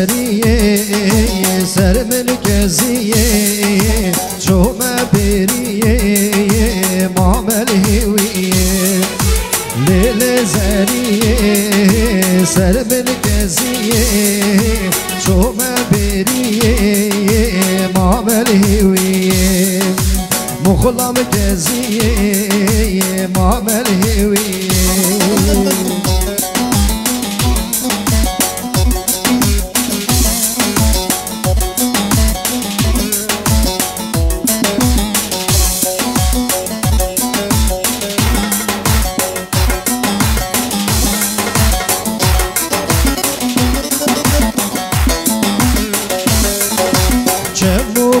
زریه سر مرکزیه چوم بریه معامل هویه لیل زریه سر مرکزیه چوم بریه معامل هویه مخلام کزیه معامل هویه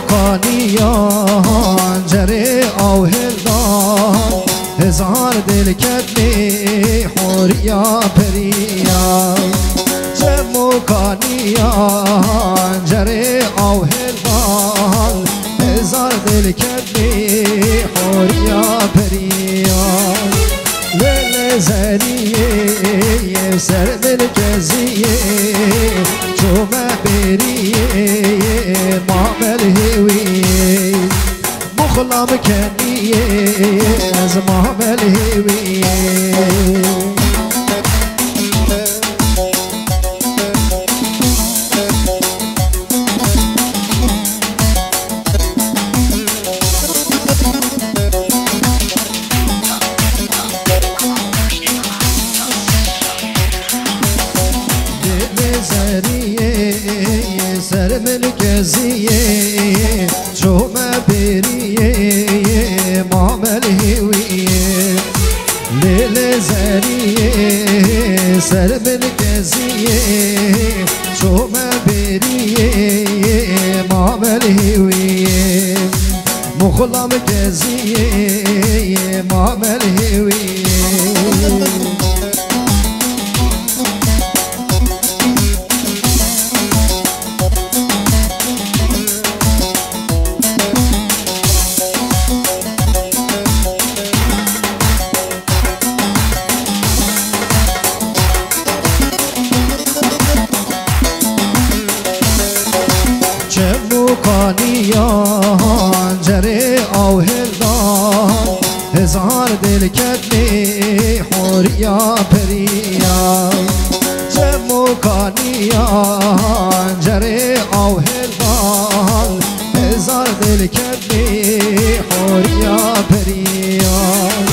کانیان جره او هلدان هزار دل کدنی حوریا پریان جمو کانیان جره او هلدان هزار دل کدنی حوریا پریان لیل زریه سر مرکزیه چوم بریه معامل هویه مخلام کنیه از معامل هویه سر مرکزیه چوم بریه معامل هویه لیل زریه سر مرکزیه چوم بریه معامل هویه مخلام کزیه معامل هویه کانیان جره او هلدان هزار دل کدنی حوریا پریان جمو کانیان جره او هلدان هزار دل کدنی حوریا پریان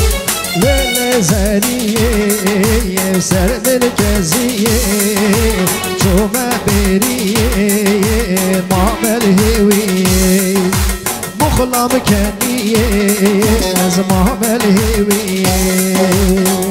لیل زریه سر مرکزیه چوم بریه معامل هویه مخلام کنیه از معامل هویه